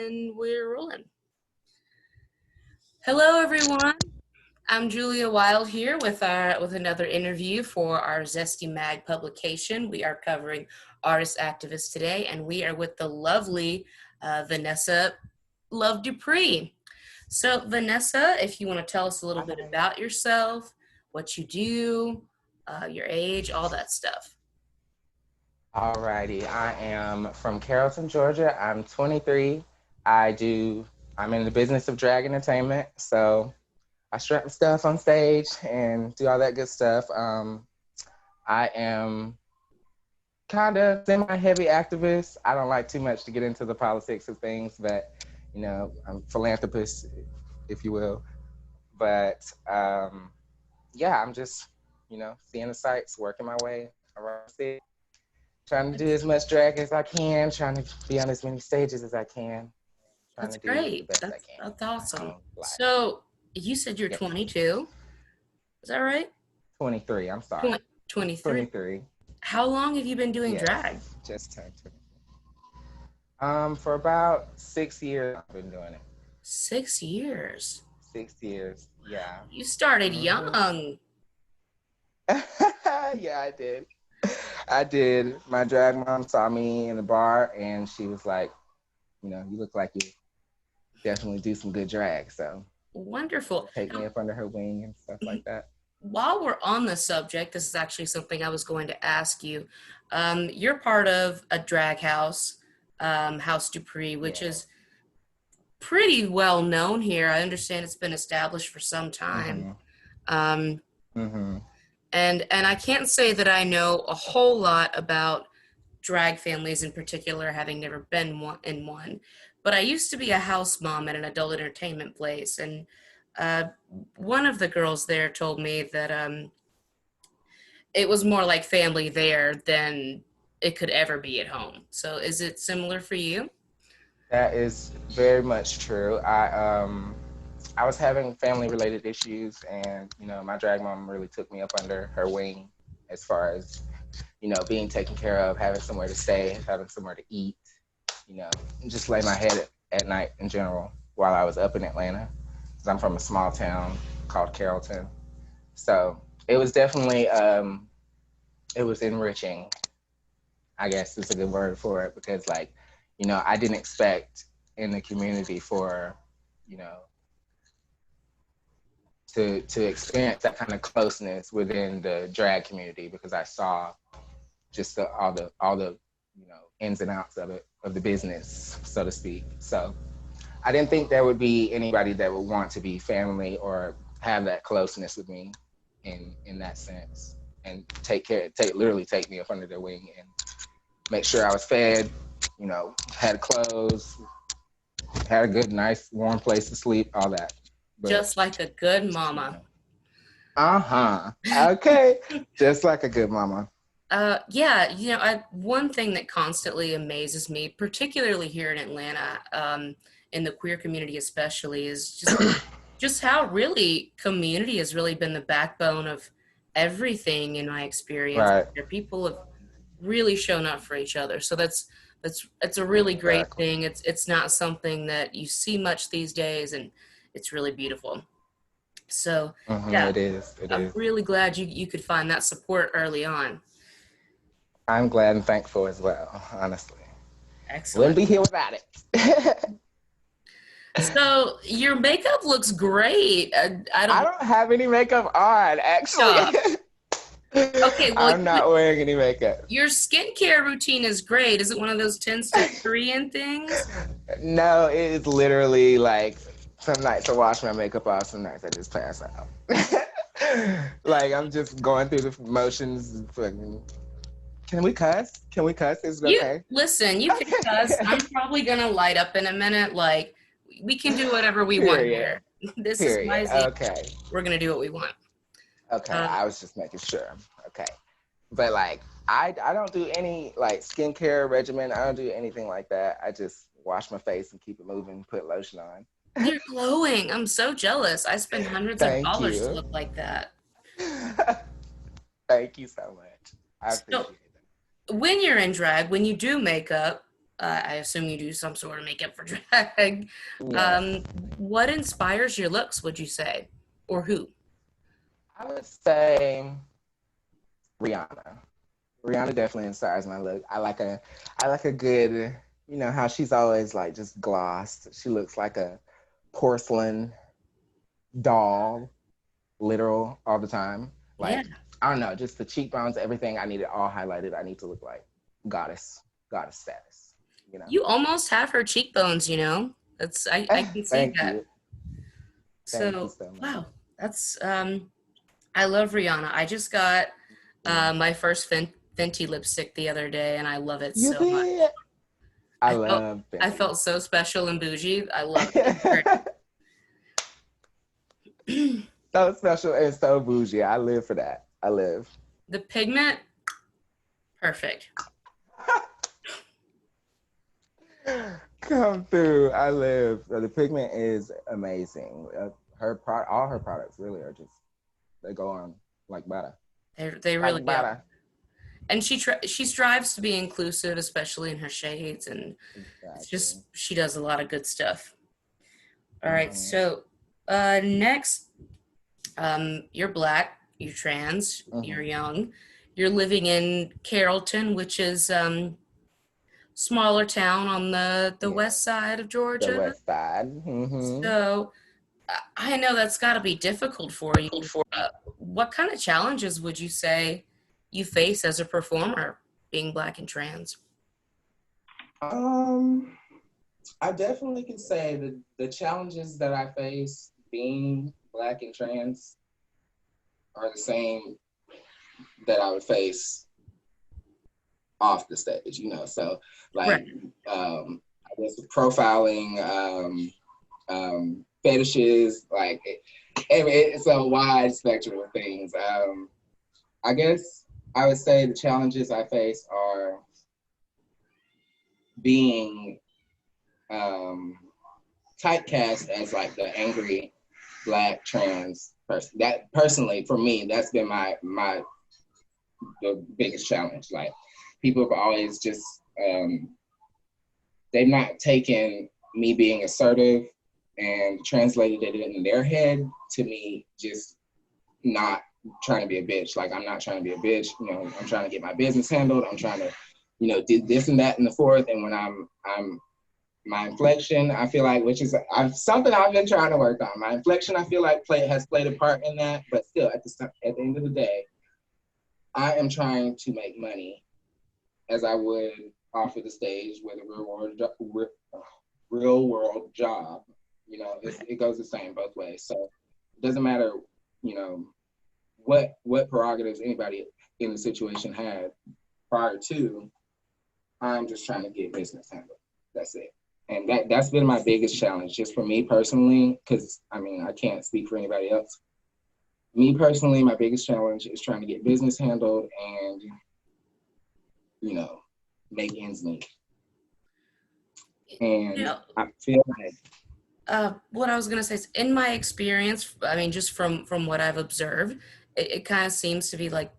and we're rolling. Hello, everyone. I'm Julia Wylde here with another interview for our Zesty Mag publication. We are covering artist activists today, and we are with the lovely Vanessa Love Dupree. So, Vanessa, if you want to tell us a little bit about yourself, what you do, your age, all that stuff. Alrighty, I am from Carrollton, Georgia. I'm 23. I'm in the business of drag entertainment, so I strap stuff on stage and do all that good stuff. I am kind of semi-heavy activist. I don't like too much to get into the politics of things, but I'm a philanthropist, if you will. But yeah, I'm just, seeing the sights, working my way around the city. Trying to do as much drag as I can, trying to be on as many stages as I can. That's great. That's awesome. So you said you're 22. Is that right? 23, I'm sorry. 23. 23. How long have you been doing drag? Just turned 23. For about 6 years I've been doing it. 6 years? 6 years, yeah. You started young. Yeah, I did. My drag mom saw me in the bar and she was like, you look like you definitely do some good drag. So wonderful. Take me up under her wing and stuff like that. While we're on the subject, this is actually something I was going to ask you. You're part of a drag house, House Dupree, which is pretty well known here. I understand it's been established for some time. And I can't say that I know a whole lot about drag families in particular, having never been in one. But I used to be a house mom at an adult entertainment place, and one of the girls there told me that it was more like family there than it could ever be at home. So is it similar for you? That is very much true. I was having family-related issues, and my drag mom really took me up under her wing as far as being taken care of, having somewhere to stay, having somewhere to eat, and just lay my head at night in general while I was up in Atlanta, because I'm from a small town called Carrollton. So it was definitely it was enriching, I guess is a good word for it, because I didn't expect in the community for to experience that kind of closeness within the drag community, because I saw just all the ins and outs of it, of the business, so to speak. So I didn't think there would be anybody that would want to be family or have that closeness with me in that sense, and literally take me up under their wing and make sure I was fed, had clothes, had a good, nice, warm place to sleep, all that. But, just like a good mama. Okay. Just like a good mama. Yeah, one thing that constantly amazes me, particularly here in Atlanta, in the queer community especially, is just how really community has really been the backbone of everything in my experience. Right. People have really shown up for each other. So that's a really great thing. It's not something that you see much these days, and it's really beautiful. So it is. I'm really glad you could find that support early on. I'm glad and thankful as well, honestly. Excellent. Wouldn't be here without it. So your makeup looks great. I don't have any makeup on, actually. Okay, well, I'm not wearing any makeup. Your skincare routine is great. Is it one of those 10 step Korean things? No, it's literally some nights I wash my makeup off, some nights I just pass out. I'm just going through the motions. Can we cuss? Is it okay? Listen, you can cuss. I'm probably going to light up in a minute. We can do whatever we want here. This is my zine. Okay. We're going to do what we want. Okay, I was just making sure. Okay. But I don't do any skincare regimen. I don't do anything like that. I just wash my face and keep it moving, put lotion on. You're glowing. I'm so jealous. I spend hundreds of dollars to look like that. Thank you so much. I appreciate it. When you're in drag, when you do makeup, I assume you do some sort of makeup for drag. Yes. What inspires your looks, would you say? Or who? I would say Rihanna. Rihanna definitely inspires my look. I like a good, how she's always like just glossed. She looks like a porcelain doll, literal all the time. Yeah. Like, I don't know, just the cheekbones, everything. I need it all highlighted. I need to look like goddess, goddess status, you know. You almost have her cheekbones, you know? I can see Thank that. you. Thank you So, so much. wow, that's I love Rihanna. I just got my first Fenty lipstick the other day, and I love it You so much. did? I I felt love I Fenty. felt so special and bougie. I love it. It's great. So special and so bougie. I live for that. I live. The pigment, perfect. Come through. I live. The pigment is amazing. All her products really are just, they go on like butter. They really Like do. butter. And she strives to be inclusive, especially in her shades, and it's Exactly. just she does a lot of good stuff. All right, Mm-hmm. so next, you're black, you're trans, you're Mm-hmm. young, you're living in Carrollton, which is smaller town on the Yeah. west side of The Georgia. West Side. Mm-hmm. So I know that's got to be difficult for you. What kind of challenges would you say you face as a performer being black and trans? Um, I definitely can say that the challenges that I face being black and trans are the same that I would face off the stage, So Right. like I guess profiling, fetishes, like it's a wide spectrum of things. I guess I would say the challenges I face are being typecast as like the angry black trans person. That personally for me, that's been my the biggest challenge. Like people have always just they've not taken me being assertive and translated it in their head to me just not trying to be a bitch. Like I'm not trying to be a bitch. I'm trying to get my business handled. I'm trying to, do this and that and the fourth. And when I'm my inflection, I feel like, which is something I've been trying to work on. My inflection, I feel like has played a part in that. But still, at the end of the day, I am trying to make money as I would off of the stage with a real world job. It goes the same both ways. So it doesn't matter, what prerogatives anybody in the situation had prior to. I'm just trying to get business handled. That's it. And that's been my biggest challenge, just for me personally, because I can't speak for anybody else. Me personally, my biggest challenge is trying to get business handled and, make ends meet. You And know, I feel like, what I was gonna say is, in my experience, I mean, just from what I've observed, it kind of seems to be like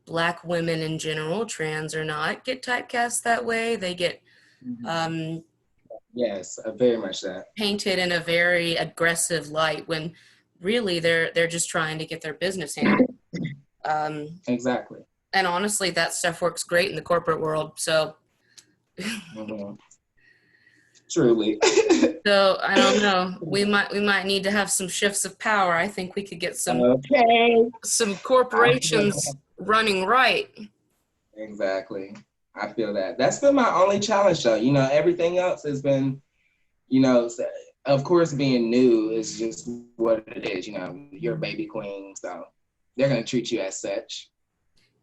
black women in general, trans or not, get typecast that way. They get um, yes, very much that. painted in a very aggressive light when really they're just trying to get their business handled. Um, Exactly. and honestly, that stuff works great in the corporate world. So, Mm-hmm. Truly. so I don't know. We might need to have some shifts of power. I think we could get Okay. some I feel that. corporations running right. Exactly. I feel that. That's been my only challenge, though. Everything else has been, of course, being new is just what it is. You're a baby queen, so they're going to treat you as such.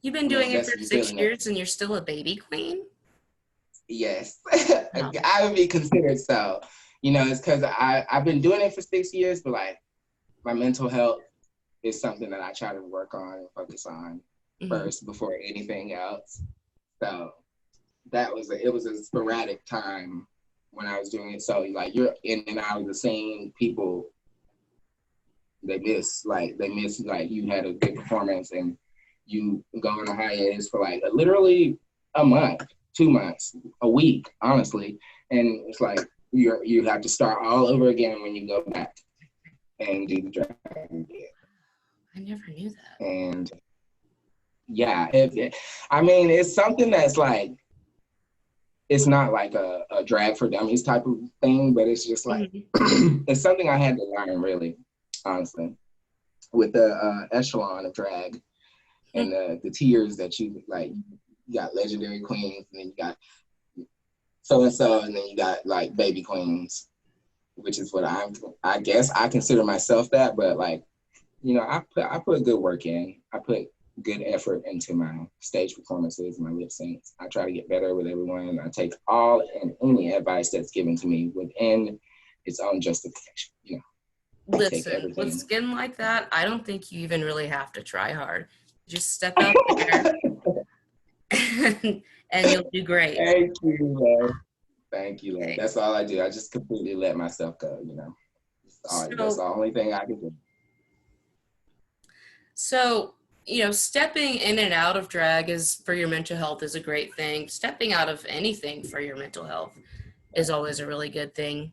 You've been I mean, I doing it guess for you really 6 years and you're still a baby queen? yes. No. I would be considered so. It's because I've been doing it for 6 years, but like my mental health is something that I try to work on and focus on Mm-hmm. first before anything else. So it was a sporadic time when I was doing it. So like you're in and out of the same people. They miss like you had a good performance and you go on a hiatus for like literally a month, 2 months, a week, honestly. And it's like you have to start all over again when you go back and do the drag again. I never knew that. And yeah, I mean, it's something that's like, it's not like a drag for dummies type of thing, but it's just like, it's something I had to learn, really, honestly, with the echelon of drag and the tiers that you like. You got legendary queens, and then you got so-and-so, and then you got like baby queens, which is what I guess I consider myself that, but like, you know, I put good work in. I put good effort into my stage performances, my lip syncs. I try to get better with everyone. I take all and any advice that's given to me within its own justification. You know, Listen, with skin like that, I don't think you even really have to try hard. Just step out there and you'll do great. Thank you, Lord. Thank you, Lord. That's all I do. I just completely let myself go, you know. That's the only thing I can do. So, you know, stepping in and out of drag is for your mental health is a great thing. Stepping out of anything for your mental health is always a really good thing.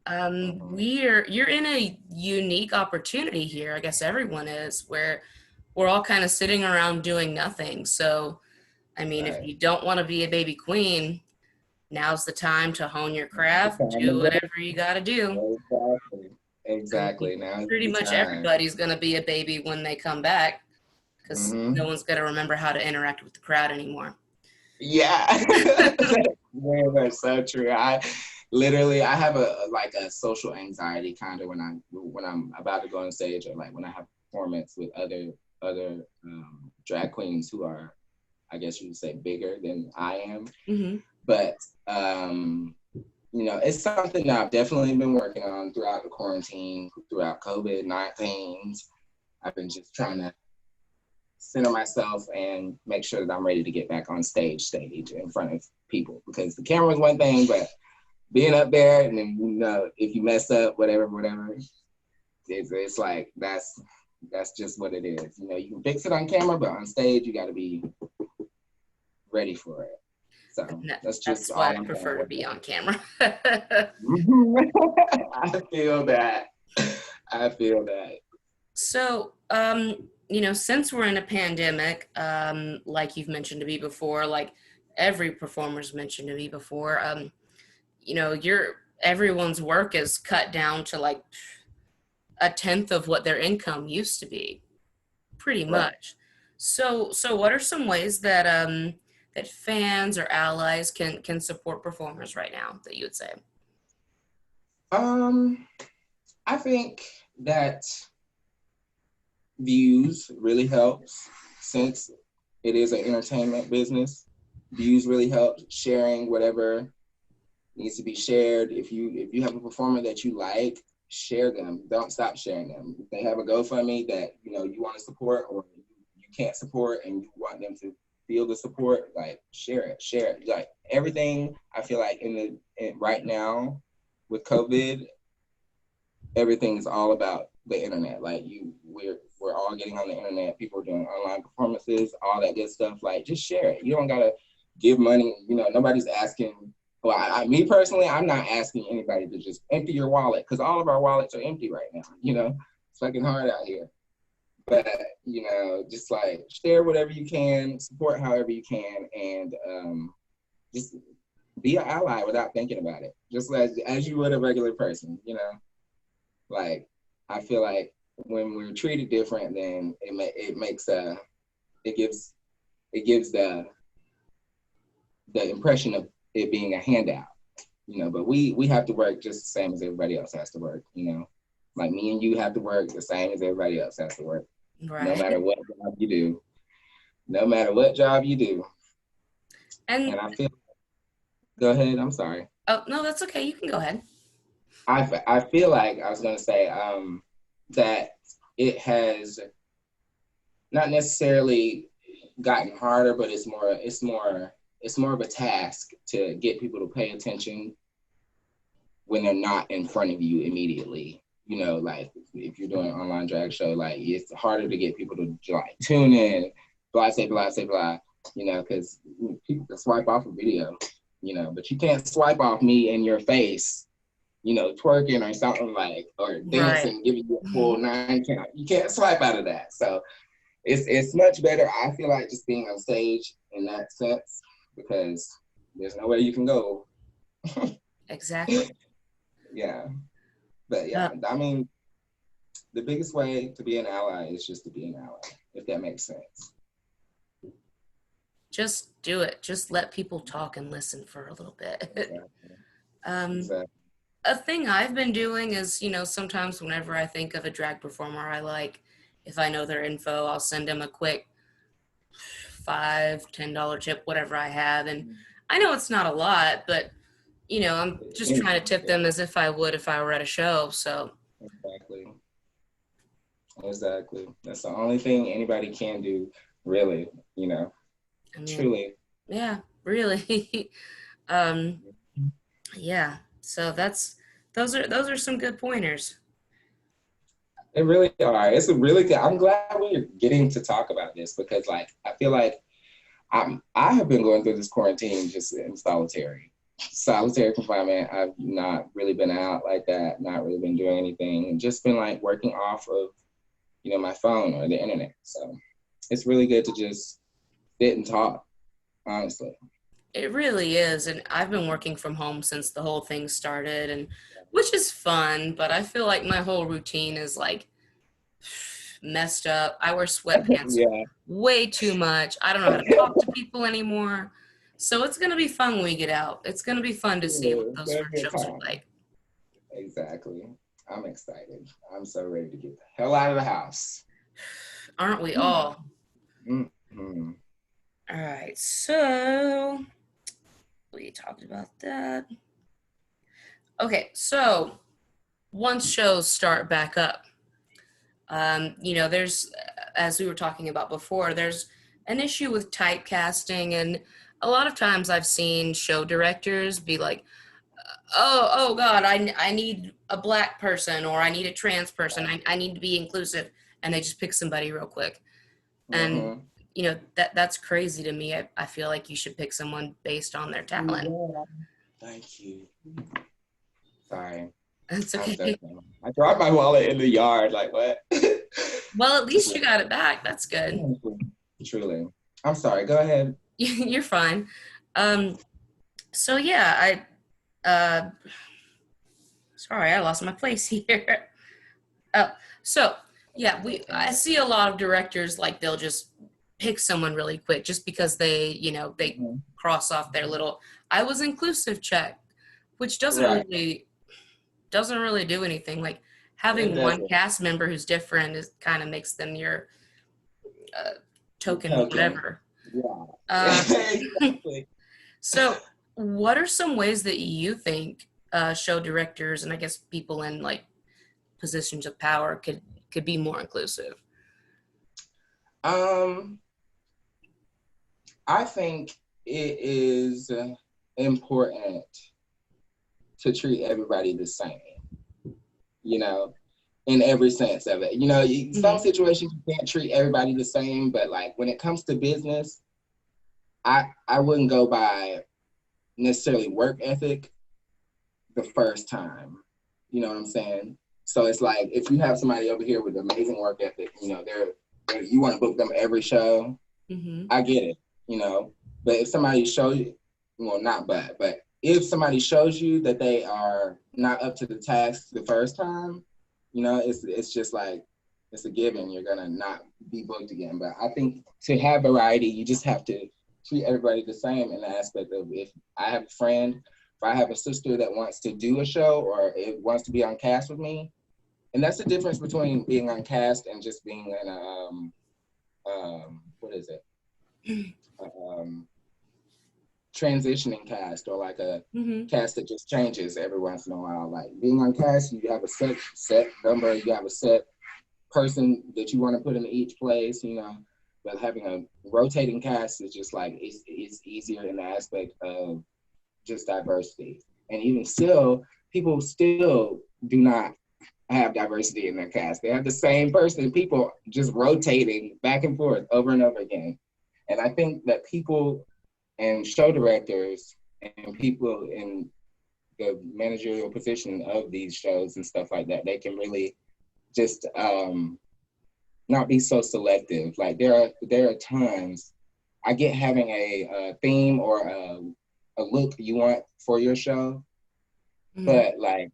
You're in a unique opportunity here. I guess everyone is, where we're all kind of sitting around doing nothing. So, I mean, if you don't want to be a baby queen, now's the time to hone your craft, do whatever you got to do. Exactly. Now pretty much everybody's going to be a baby when they come back, because no one's going to remember how to interact with the crowd anymore. Yeah. Very much so true. I have a social anxiety kind of when I'm about to go on stage, or like when I have performance with other drag queens who are, I guess you would say, bigger than I am. But you know, it's something that I've definitely been working on throughout the quarantine, throughout COVID-19. I've been just trying to center myself and make sure that I'm ready to get back on stage in front of people, because the camera is one thing, but being up there, and then, you know, if you mess up, whatever, it's like, that's just what it is. You know, you can fix it on camera, but on stage, you got to be ready for it. So that's why I prefer to be on camera. I feel that. So, you know, since we're in a pandemic, like you've mentioned to me before, like every performer's mentioned to me before, you know, everyone's work is cut down to like 1/10 of what their income used to be, pretty much. So what are some ways that that fans or allies can support performers right now that you would say? I think that views really helps, since it is an entertainment business. Views really help. Sharing whatever needs to be shared. If you have a performer that you like, share them. Don't stop sharing them. If they have a GoFundMe that, you know, you want to support, or you can't support and you want them to feel the support, like share it. Like everything, I feel like right now with COVID, everything is all about the internet. Like we're all getting on the internet. People are doing online performances, all that good stuff. Like, just share it. You don't gotta give money. You know, nobody's asking. Well, me personally, I'm not asking anybody to just empty your wallet, because all of our wallets are empty right now. You know, it's fucking hard out here. But, you know, just like share whatever you can, support however you can, and just be an ally without thinking about it. Just as you would a regular person, you know. Like, I feel like when we're treated different, then it gives the impression of it being a handout, you know. But we have to work just the same as everybody else has to work, you know. Like, me and you have to work the same as everybody else has to work. Right. No matter what job you do. And I feel, go ahead, I'm sorry. Oh, no, that's okay. You can go ahead. I feel like I was going to say that it has not necessarily gotten harder, but it's more of a task to get people to pay attention when they're not in front of you immediately. You know, like if you're doing an online drag show, like it's harder to get people to like tune in, blah, say blah, say blah. you know, because people can swipe off a video, you know, but you can't swipe off me in your face, you know, twerking or something like, or Right. dancing, giving you a full 9 count. You can't swipe out of that. So it's much better, I feel like, just being on stage in that sense, because there's nowhere you can go. Exactly. Yeah. But Uh, yeah, I mean, the biggest way to be an ally is just to be an ally, if that makes sense. just do it. Just let people talk and listen for a little bit. Exactly. um, Exactly. a thing I've been doing is, sometimes whenever I think of a drag performer I like, if I know their info, I'll send them a quick $5, $10 tip, whatever I have. And I know it's not a lot, but I'm just trying to tip Yeah, them as if I would if I were at a show. So, exactly. Exactly. That's the only thing anybody can do, really, you know, I mean, truly. yeah, really. um, yeah. So those are some good pointers. They really are. It's a really good. I'm glad we're getting to talk about this because, like, I feel like I have been going through this quarantine just in solitary confinement. I've not really been out like that, not really been doing anything, and just been like working off of, my phone or the internet. So it's really good to just sit and talk, honestly. It really is. And I've been working from home since the whole thing started, and which is fun, but I feel like my whole routine is like messed up. I wear sweatpants Yeah. way too much. I don't know how to talk to people anymore. So it's going to be fun when we get out. It's going to be fun to see what It's those been a first good shows are time. like. Exactly. I'm excited. I'm so ready to get the hell out of the house. Aren't we all? Mm-hmm. All right. So we talked about that. Okay. So once shows start back up, there's, as we were talking about before, there's an issue with typecasting. And a lot of times I've seen show directors be like, oh God, I need a black person, or I need a trans person. I need to be inclusive. And they just pick somebody real quick. And, Mm-hmm. that's crazy to me. I feel like you should pick someone based on their talent. Yeah. Thank you. Sorry. That's I'm okay. done. I dropped my wallet in the yard. Like, what? Well, at least you got it back. That's good. Truly. I'm sorry. Go ahead. You're fine. Um, so yeah, uh, sorry, I lost my place here. Oh, so yeah, I see a lot of directors like they'll just pick someone really quick just because they Mhm. cross off their little "I was inclusive" check, which Right. doesn't really do anything. Like It having one doesn't. cast member who's different is kind of makes them your uh, token Token. whatever. Yeah. Uh, Exactly. so, what are some ways that you think show directors and I guess people in like positions of power could be more inclusive? Um, I think it is important to treat everybody the same, you know, in every sense of it. Some Mm-hmm. situations you can't treat everybody the same, but like when it comes to business, I wouldn't go by necessarily work ethic the first time. You know what I'm saying? So it's like if you have somebody over here with amazing work ethic, you want to book them every show. Mm-hmm. I get it, you know. But if somebody shows you, well, not but if somebody shows you that they are not up to the task the first time, it's just like it's a given. You're gonna not be booked again. But I think to have variety, you just have to treat everybody the same in the aspect of if I have a friend, if I have a sister that wants to do a show or it wants to be on cast with me, and that's the difference between being on cast and just being in a what is it? Um, transitioning cast or like a Mm-hmm. cast that just changes every once in a while. Like being on cast, you have a set number, you have a set person that you want to put in each place, But having a rotating cast is just like it's easier in the aspect of just diversity. And even still, people still do not have diversity in their cast. They have the same person, people just rotating back and forth over and over again. And I think that people and show directors and people in the managerial position of these shows and stuff like that, they can really just not be so selective. Like there are times I get having a theme or a look you want for your show, but like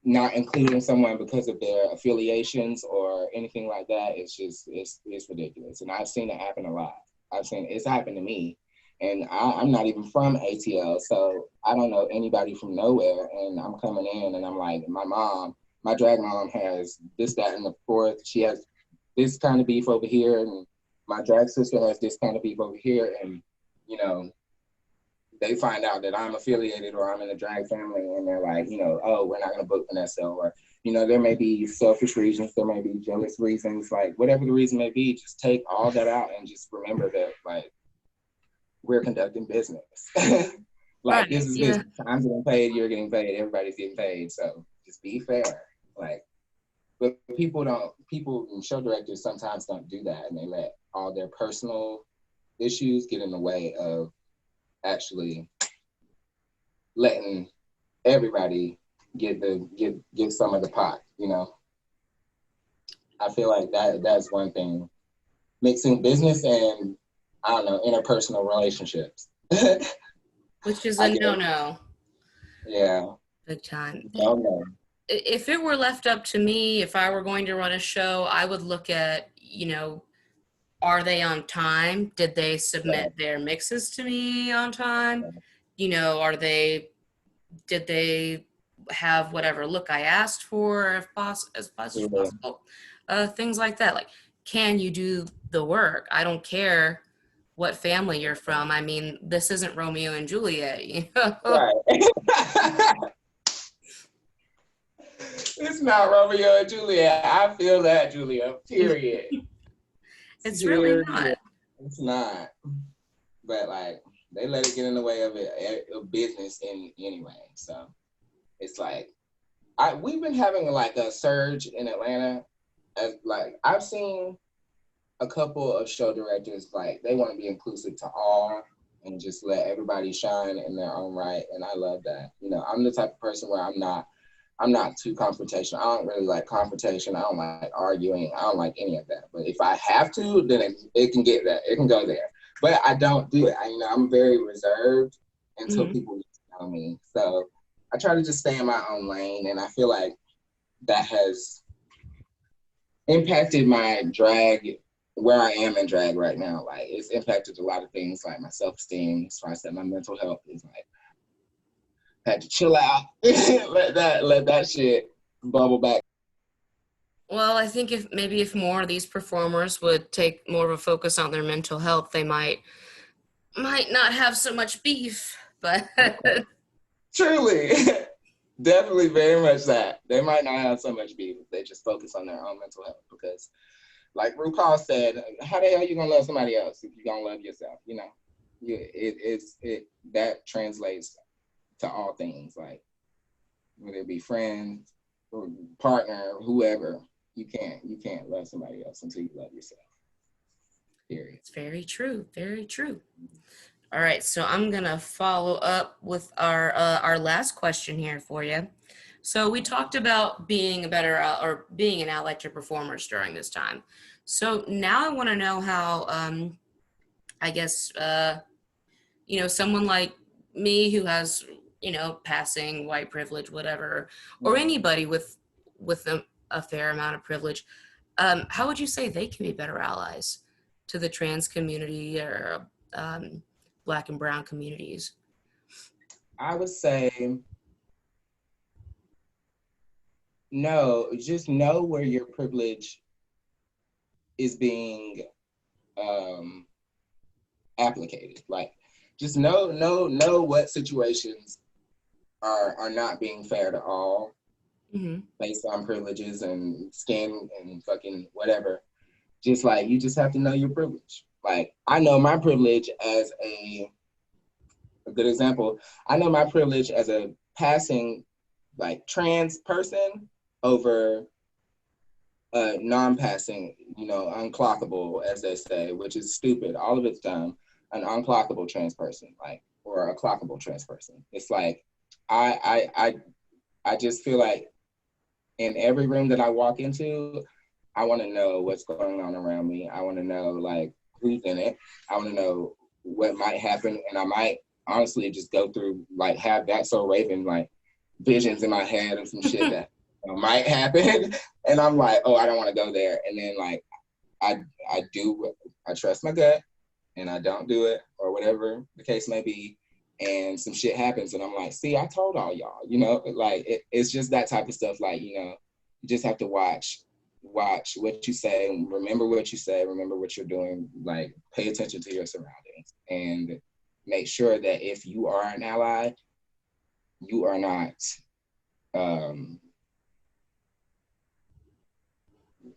not including someone because of their affiliations or anything like that, it's ridiculous. And I've seen it happen a lot. It's happened to me. And I'm not even from ATL, so I don't know anybody from nowhere. And I'm coming in and I'm like, my drag mom has this, that, and the fourth. She has this kind of beef over here, and my drag sister has this kind of beef over here. And, you know, they find out that I'm affiliated or I'm in a drag family, and they're like, you know, oh, we're not gonna book Vanessa, or, you know, there may be selfish reasons, there may be jealous reasons, like whatever the reason may be, just take all that out and just remember that, like, we're conducting business. Like, Right. this is Yeah. business. I'm getting paid, you're getting paid, everybody's getting paid. So just be fair. Like, but people and show directors sometimes don't do that, and they let all their personal issues get in the way of actually letting everybody get some of the pot, you know. I feel like that's one thing. Mixing business and, I don't know, interpersonal relationships. Which is I a guess. no-no. Yeah. Big time. No. If it were left up to me, if I were going to run a show, I would look at, you know, are they on time? Did they submit their mixes to me on time? You know, did they have whatever look I asked for as possible? Things like that. Like, can you do the work? I don't care what family you're from. I mean, this isn't Romeo and Juliet, you know? Right. It's not Romeo and Juliet. I feel that, Julia. Period. It's really Period. not. It's not. But like, they let it get in the way of business in anyway. So it's like, we've been having like a surge in Atlanta. Like, I've seen a couple of show directors, like, they want to be inclusive to all and just let everybody shine in their own right. And I love that. You know, I'm the type of person where I'm not too confrontational. I don't really like confrontation. I don't like arguing. I don't like any of that. But if I have to, then it can get that. It can go there. But I don't do it. I'm very reserved until people tell me. So I try to just stay in my own lane. And I feel like that has impacted my drag, where I am in drag right now. Like, it's impacted a lot of things, like my self-esteem. As far as that, my mental health is like, had to chill out. let that shit bubble back. Well, I think if more of these performers would take more of a focus on their mental health, they might not have so much beef. But Truly. Definitely very much that. They might not have so much beef if they just focus on their own mental health. Because, like RuPaul said, how the hell are you gonna love somebody else if you don't love yourself? You know, that translates to all things, like whether it be friends or partner, whoever. You can't love somebody else until you love yourself. Period. it's very true. Very true. All right, so I'm gonna follow up with our last question here for you. So we talked about being a better or being an outlet to performers during this time. So now I want to know how I guess you know, someone like me who has, you know, passing white privilege, whatever, or anybody with a fair amount of privilege, how would you say they can be better allies to the trans community or Black and Brown communities? I would say just know where your privilege is being applicated. Like, just know what situations are not being fair to all based on privileges and skin and fucking whatever. Just like, you just have to know your privilege. Like, I know my privilege as a good example. I know my privilege as a passing, like, trans person over non-passing, unclockable, as they say, which is stupid. All of it's dumb. An unclockable trans person, like, or a clockable trans person. It's like, I just feel like in every room that I walk into, I want to know what's going on around me. I want to know like who's in it. I want to know what might happen, and I might honestly just go through like have that so Raven like visions in my head of some shit that might happen, and I'm like, oh, I don't want to go there, and then like I trust my gut, and I don't do it or whatever the case may be, and some shit happens, and I'm like, see, I told all y'all, like it's just that type of stuff, like you just have to watch what you say, remember what you say, remember what you're doing, like pay attention to your surroundings, and make sure that if you are an ally, you are not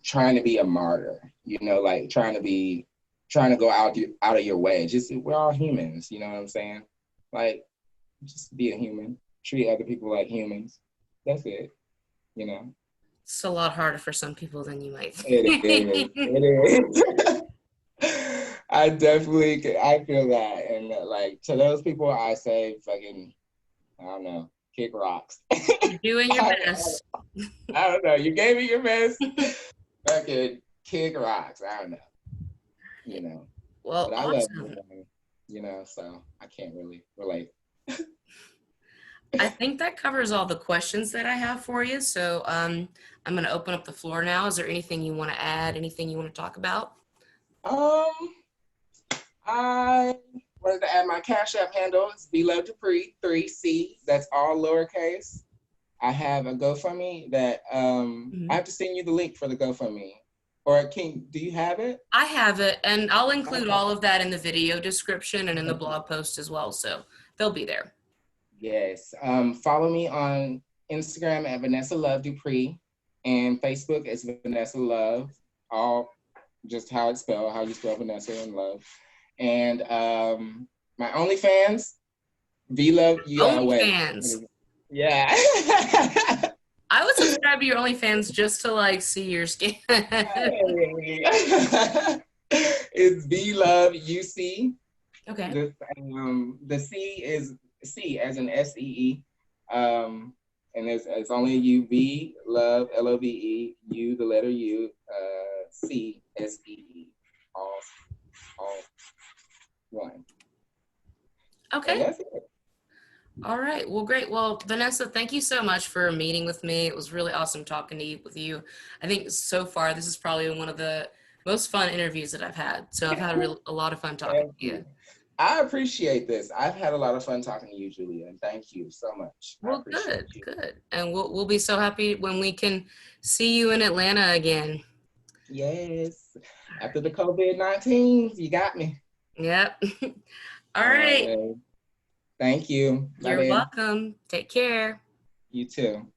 trying to be a martyr, like trying to go out of your way. Just, we're all humans, you know what I'm saying? Like, just be a human, treat other people like humans. That's it, you know? It's a lot harder for some people than you might It is. think. It is. I feel that. And like, to those people, I say fucking, I don't know, kick rocks. You're doing your best. I don't know. You gave me your best. Fucking kick rocks. I don't know. Well, But I love awesome. you, so I can't really relate. I think that covers all the questions that I have for you. So I'm going to open up the floor now. Is there anything you want to add? Anything you want to talk about? I wanted to add my Cashapp handle. It's Love Dupree 3C. That's all lowercase. I have a GoFundMe that I have to send you the link for the GoFundMe. Or do you have it? I have it, and I'll include all of that in the video description and in the blog post as well. So they'll be there. Yes. Follow me on Instagram at Vanessa Love Dupree, and Facebook is Vanessa Love, all just how you spell Vanessa and Love. And my OnlyFans, VLove. OnlyFans. Yeah. I would subscribe to your OnlyFans just to like see your skin. It's VLove UC. Okay. The C is C as in SEE. And it's only U, V, love, LOVE, U, the letter U, C, SEE. All one. Okay. And that's it. All right. Well, great. Well, Vanessa, thank you so much for meeting with me. It was really awesome talking with you. I think so far this is probably one of the most fun interviews that I've had. So I've had a lot of fun talking to you. I appreciate this. I've had a lot of fun talking to you, Julia, and thank you so much. Well, good. And we'll be so happy when we can see you in Atlanta again. Yes. After the COVID-19, you got me. Yep. All right. Thank you. You're welcome. Take care. You too.